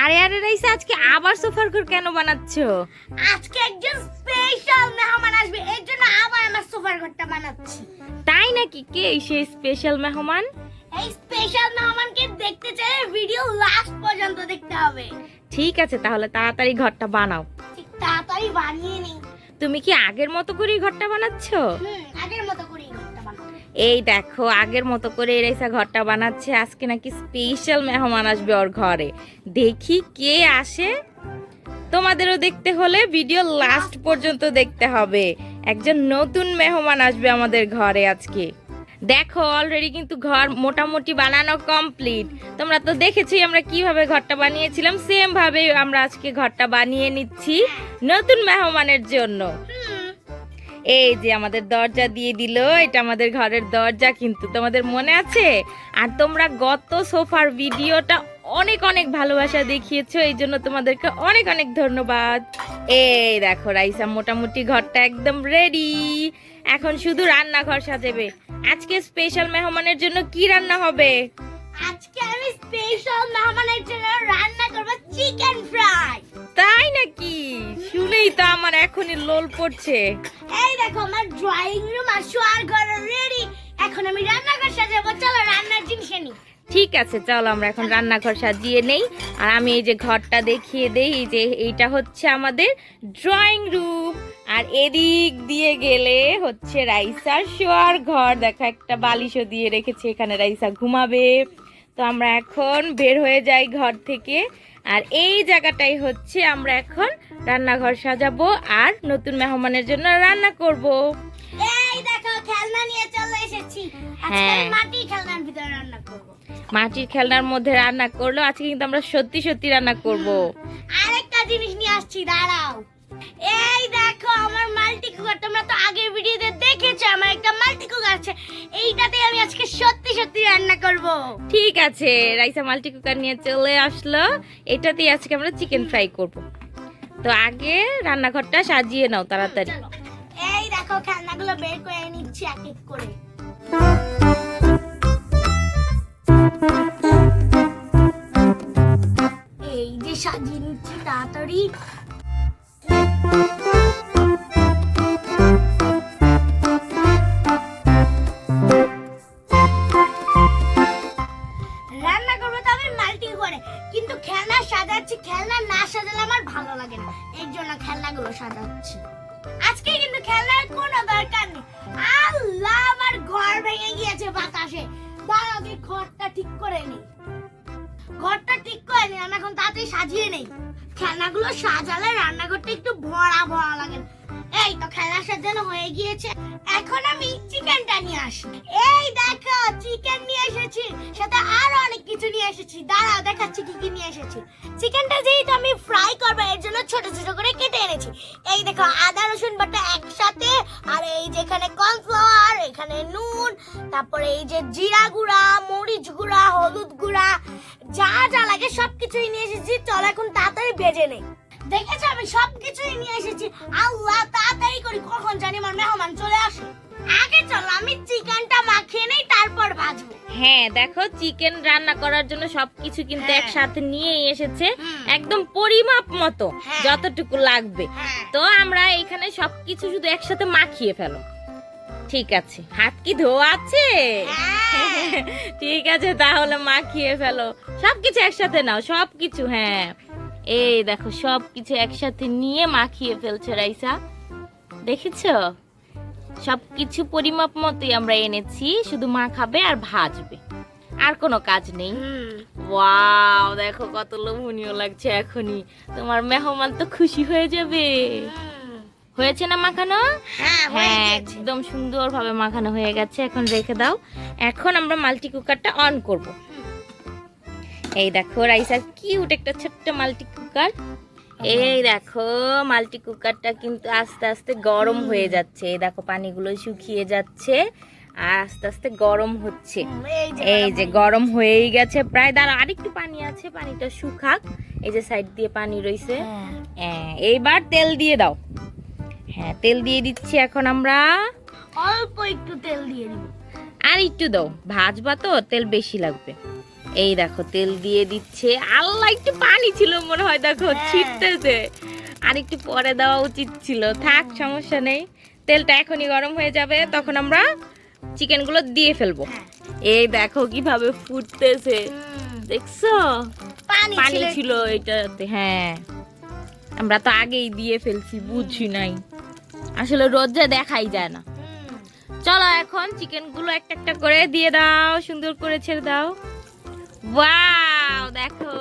আরে আরে রাইসা, আজকে আবার সোফার ঘর কেন বানাচ্ছো? আজকে একজন স্পেশাল মেহমান আসবে, এর জন্য আবার আমার সোফার ঘরটা বানাচ্ছি। তাই নাকি? কে সেই স্পেশাল মেহমান? এই স্পেশাল মেহমানকে দেখতে চাইলে ভিডিও লাস্ট পর্যন্ত দেখতে হবে। ঠিক আছে, তাহলে তাড়াতাড়ি ঘরটা বানাও। ঠিক তাড়াতাড়ি বানিয়ে নিই। তুমি কি আগের মতো করেই ঘরটা বানাচ্ছো? আগের মতো করেই ঘরটা বানাবো। এই দেখো, আগের মতো করে রাইসা ঘরটা বানাচ্ছে। আজকে নাকি স্পেশাল মেহমান আসবে ওর ঘরে। দেখি কে আসে। তোমাদেরও দেখতে হলে ভিডিও লাস্ট পর্যন্ত দেখতে হবে। একজন নতুন মেহমান আসবে আমাদের ঘরে আজকে। দেখো, অলরেডি কিন্তু ঘর মোটামুটি বানানো কমপ্লিট। তোমরা তো দেখেছি আমরা কিভাবে ঘরটা বানিয়েছিলাম, সেম ভাবে আমরা আজকে ঘরটা বানিয়ে নিচ্ছি নতুন মেহমানের জন্য। এই যে আমাদের দরজা দিয়ে দিল, এটা আমাদের ঘরের দরজা, কিন্তু তোমাদের মনে আছে? আর তোমরা গত সোফার ভিডিওটা অনেক অনেক ভালোবাসা দেখিয়েছো, এই জন্য তোমাদেরকে অনেক অনেক ধন্যবাদ। এই দেখো রাইসা মোটামুটি ঘরটা একদম রেডি। এখন শুধু রান্নাঘর সাজাবে। আজকে স্পেশাল মেহমানের জন্য কি রান্না হবে? আজকে আমি স্পেশাল মেহমানের জন্য রান্না করব চিকেন ফ্রাই। তাই নাকি? শুনেই তো আমার এখনই লোল পড়ছে। এই দেখো আমার ড্রয়িং রুম আর শোয়ার ঘর রেডি। এখন আমি রান্নাঘর সাজাবো, চলো রান্নার জিনিস নিই। ঠিক আছে, চলো আমরা এখন রান্নাঘর সাজিয়ে নেই। আর আমি এই যে ঘরটা দেখিয়ে দেই, এই যে এইটা হচ্ছে আমাদের ড্রয়িং রুম। আর এদিক দিয়ে গেলে হচ্ছে রাইসার শোয়ার ঘর। দেখো, একটা বালিশও দিয়ে রেখেছে, এখানে রাইসা ঘুমাবে। তো আমরা এখন বের হয়ে যাই ঘর থেকে। আর এই জায়গাটাই হচ্ছে আমরা এখন রান্নাঘর সাজাবো আর নতুন মেহমানের জন্য রান্না করব। এই দেখো খেলনা নিয়ে চলে এসেছি। আজকে হ্যাঁ। আমি মাটি খেলনার ভিতরে রান্না করব। মাটির খেলনার মধ্যে রান্না করলো, আজকে কিন্তু আমরা সত্যি সত্যি রান্না করব। আরেকটা জিনিস নিয়ে আসছি, দাঁড়াও। এই দেখো আমার মাল্টি কুকার। তোমরা তো আগের ভিডিওতে দেখেছো আমার একটা মাল্টি কুকার আছে। এইটাতে আমি আজকে সত্যি সত্যি রান্না করব। ঠিক আছে, রাইসা মাল্টি কুকার নিয়ে চলে আসলো। এটাতেই আজকে আমরা চিকেন ফ্রাই করব। তো আগে রান্নাঘরটা সাজিয়ে নাও তাড়াতাড়ি। চলো। এই দেখো খেলনাগুলো বের করে নিচ্ছি এক এক করে। এই যে সাজিয়ে নিচ্ছি তাড়াতাড়ি। রান্না করবো তো আমি মাল্টি করে, কিন্তু খেলনা সাজাচ্ছি। খেলনা না সাজালে আমার ভালো লাগে না, এর জন্য খেলনাগুলো সাজাচ্ছি। আজকে কিন্তু খেলনার কোনো দরকার নেই। আল্লাহ, আমার ঘর ভেঙে গিয়েছে বাতাসে। দাঁড়াও, আমি ঘরটা ঠিক করে নিই। ঘরটা ঠিক করে নিই, আমি এখন তাড়াতাড়ি সাজিয়ে নেই। খেলনাগুলো সাজালে রান্নাঘরটা একটু ভরা ভরা লাগে। এই তো খেলনা সাজানো হয়ে গিয়েছে। এখন আমি চিকেনটা নিয়ে আসি। এই দেখো চিকেন নিয়ে এসেছি, সাথে আরো অনেক কিছু নিয়ে এসেছি। দাঁড়াও দেখাচ্ছি কি কি নিয়ে এসেছি। চিকেনটা যেহেতু আমি ফ্রাই করবো, এর জন্য ছোট ছোট করে কেটে এনেছি। এই দেখো আদা রসুন বাটা একসাথে, আর এই যে এখানে কর্নফ্লাওয়ার, এখানে নুন, তারপরে এই যে জিরা গুঁড়া, মরিচ গুঁড়া, হলুদ গুঁড়া, যা যা লাগে সবকিছুই নিয়ে এসেছি। চলো এখন তাড়াতাড়ি ভেজে নেই। দেখেছো আমি সবকিছুই নিয়ে এসেছি। আল্লাহ, তাড়াতাড়ি করি, কখন জানি আমার মেহমান চলে আসে। আগে চলো আমি চিকেনটা মাখিয়ে নেই, তারপর ভাজবো। হ্যাঁ দেখো, চিকেন রান্না করার জন্য সবকিছু কিন্তু হ্যাঁ। একসাথে নিয়েই এসেছে, একদম পরিমাপ মতো হ্যাঁ। যতটুকু লাগবে। হ্যাঁ। তো আমরা এখানে সবকিছু শুধু একসাথে মাখিয়ে ফেলো। ঠিক আছে, হাত কি ধোয়া আছে? হ্যাঁ। ঠিক আছে, তাহলে মাখিয়ে ফেলো। সবকিছু একসাথে নাও, সবকিছু। হ্যাঁ, এই দেখো সবকিছু একসাথে নিয়ে মাখিয়ে ফেলছে রাইসা। দেখেছো, সবকিছু পরিমাপ মতোই আমরা এনেছি, শুধু মাখাবে আর ভাজবে, আর কোনো কাজ নেই। ওয়াও, দেখো কত লোভনীয় লাগছে এখনই। তোমার মেহমান তো খুশি হয়ে যাবে। হয়েছে না মাখানো? হ্যাঁ, হয়ে হ্যাঁ, গিয়েছে। একদম সুন্দরভাবে মাখানো হয়ে গেছে। এখন রেখে দাও। এখন আমরা মাল্টি কুকারটা অন করব। এই দেখো রাইসার কিউট একটা ছোট্ট মাল্টি কুকার। এই দেখো মাল্টি কুকারটা কিন্তু আস্তে আস্তে গরম হয়ে যাচ্ছে। এই দেখো পানিগুলো শুকিয়ে যাচ্ছে আর আস্তে আস্তে গরম হচ্ছে। এই যে গরম হয়েই গেছে প্রায়। দাঁড়া, আরেকটু পানি আছে, পানিটা শুকাক। এই যে সাইড দিয়ে পানি রইছে। হ্যাঁ, এইবার তেল দিয়ে দাও। হ্যাঁ, তেল দিয়ে দিচ্ছি এখন আমরা। অল্প একটু তেল দিয়ে দিব। আর একটু দাও, ভাজবা তো তেল বেশি লাগবে। এই দেখো তেল দিয়ে দিচ্ছে। আল্লাহ, একটু পানি ছিল মনে হয়, দেখো ছিটতেছে। আর একটু পরে দেওয়া উচিত ছিল, থাক সমস্যা নেই। তেলটা এখনই গরম হয়ে যাবে, তখন আমরা চিকেনগুলো দিয়ে ফেলবো। এই দেখো কিভাবে ফুটতেছে, দেখছো? পানি ছিল এটাতে। হ্যাঁ, আমরা তো আগেই দিয়ে ফেলছি, বুঝি নাই আসলে, রোদে দেখাই যায় না। চলো এখন চিকেনগুলো একটা একটা করে দিয়ে দাও, সুন্দর করে ছেড়ে দাও। ওয়াও, দেখো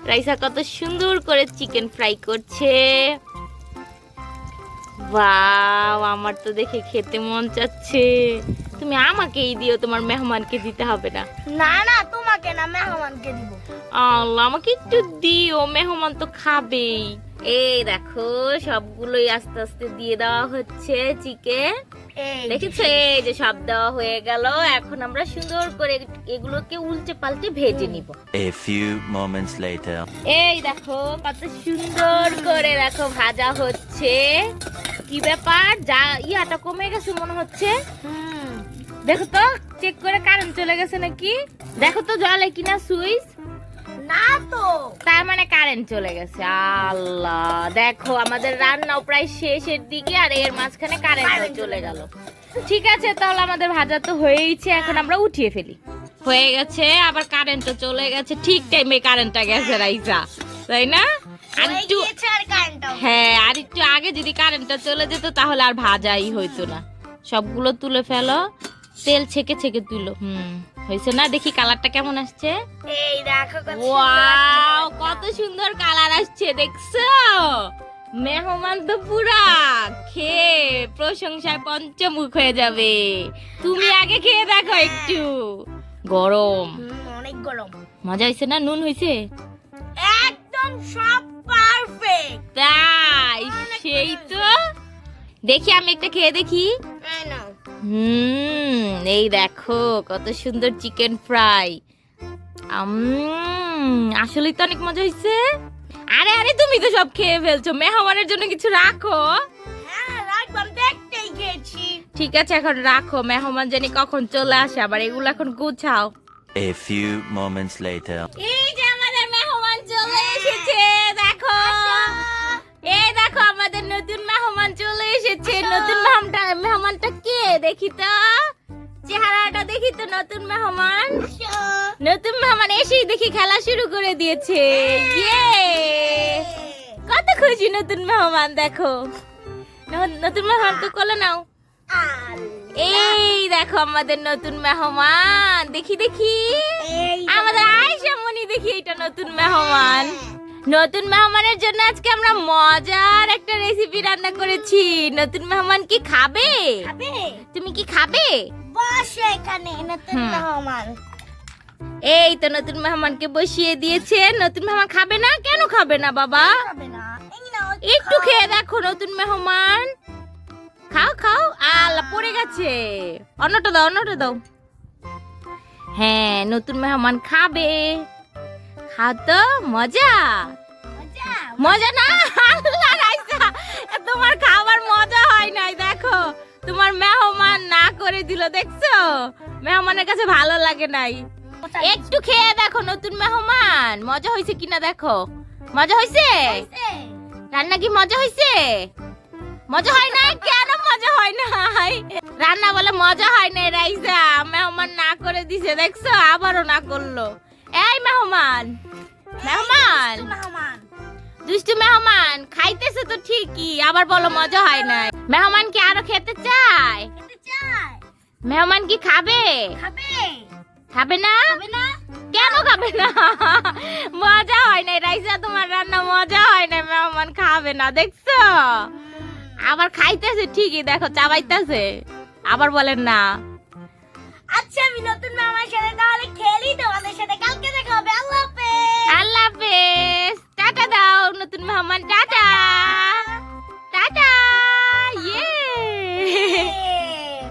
রাইসা কত সুন্দর করে চিকেন ফ্রাই করছে। ওয়াও, আমার তো দেখে খেতে মন চাচ্ছে। তুমি আমাকেই দিও, তোমার মেহমানকে দিতে হবে না। না না, তোমাকে না, মেহমানকে দিব। আল্লাহ, আমাকে একটু দিও, মেহমান তো খাবেই। এই দেখো সবগুলোই আস্তে আস্তে দিয়ে দেওয়া হচ্ছে চিকেন। দেখেছো, এই যে সব দেওয়া হয়ে গেল। এখন আমরা সুন্দর করে এগুলোকে উল্টে পাল্টে ভেজে নিব। A few moments later. এই দেখো কত সুন্দর করে দেখো ভাজা হচ্ছে। কি ব্যাপার, যা ইয়াটা কমে গেছে মনে হচ্ছে। দেখো তো, চেক করে কারেন্ট চলে গেছে নাকি। দেখো তো জ্বলে কিনা সুইচ। না তো, তার মানে কারেন্ট চলে গেছে। আল্লাহ, দেখো আমাদের রান্নাও প্রায় শেষের দিকে, আর এর মাঝখানে কারেন্ট চলে গেল। ঠিক আছে, তাহলে আমাদের ভাজা তো হয়েইছে, এখন আমরা উঠিয়ে ফেলি। হয়ে গেছে, আবার কারেন্টও চলে গেছে। ঠিক টাইমে কারেন্টটা গেছে রাইসা, তাই না? আর একটু, হ্যাঁ, আর একটু আগে যদি কারেন্টটা চলে যেত তাহলে আর ভাজাই হইতো না। সবগুলো তুলে ফেলো, তেল ছেঁকে ছেঁকে তুলো। হয়েছে না? দেখি কালারটা কেমন আসছে। এই দেখো ওয়াও, কত সুন্দর কালার আসছে, দেখছো? মেহমান তো পুরা খেয়ে প্রশংসায় পঞ্চমুখ হয়ে যাবে। তুমি আগে খেয়ে দেখো একটু। গরম, অনেক গরম। মজা হয়েছে না? নুন হয়েছে? একদম সব পারফেক্ট। তাই, সেই তো। দেখি আমি একটা খেয়ে দেখি। এই নাও। এই দেখো কত সুন্দর চিকেন ফ্রাই। আসলেই তো অনেক মজা হয়েছে। আরে আরে, তুমি তো সব খেয়ে ফেলছো, মেহমানের জন্য কিছু রাখো। হ্যাঁ রাখবাম, দেখতেই খেয়েছি। ঠিক আছে, এখন রাখো, মেহমান জানি কখন চলে আসে, আবার এগুলো এখন গুছাও। A few moments later. এই যে আমাদের মেহমান চলে এসেছে, দেখো। এই দেখো আমাদের নতুন মেহমান চলে এসেছে। নতুন মেহমানটা কে দেখি তো, চেহারাটা দেখি তো। নতুন মেহমান এসেই দেখি খেলা শুরু করে দিয়েছে। ইয়ে, কত খুশি নতুন মেহমান। দেখো নতুন মেহমানকে কোলে নাও। এই দেখো আমাদের নতুন মেহমান, দেখি দেখি আমাদের আয়েশা মনি, দেখি এটা নতুন মেহমান। নতুন মেহমানের জন্য আজকে আমরা মজার একটা রেসিপি রান্না করেছি। নতুন মেহমান কি খাবে? তুমি কি খাবে? বসো এখানে, নতুন মেহমান। এই তো নতুন মেহমানকে বসিয়ে দিয়েছে। নতুন মেহমান খাবে না? কেন খাবে না বাবা? খাবে না, এই নাও একটু খেয়ে দেখো নতুন মেহমান। খাও খাও। আল্লাহ, পড়ে গেছে। অন্যটা দাও, অন্যটা দাও। হ্যাঁ, নতুন মেহমান খাবে। খাও তো, মজা মজা না? আল্লাহ রাইসা, তোমার খাবার মজা হয় নাই। দেখো তোমার মেহমান না করে দিল, দেখছো? মেহমানের কাছে ভালো লাগে নাই। একটু খেয়ে দেখো নতুন মেহমান, মজা হয়েছে কিনা দেখো। মজা হয়েছে? রান্না কি মজা হয়েছে? মজা হয় না? কেন মজা হয় নাই? রান্না বলে মজা হয় না রাইসা, মেহমান না করে দিছে, দেখছো? আবারও না করলো। এই মেহমান, মেহমান, দুষ্টু মেহমান, খাইতেছে তো ঠিকই, আবার বলো মজা হয় না। মেহমান কি আরো খেতে চায়? মেহমান কি খাবে? খাবে না? কেন খাবে না? মজা হয় না রাইসা, তোমার রান্না মজা হয় না, মেহমান খাবে না, দেখছো? আবার খাইতেছে ঠিকই, দেখো চাবাইতেছে, আবার বলেন না। আচ্ছা, আমি নতুন মেহমানের সাথে তাহলে খেলি, তোমাদের সাথে কালকে দেখা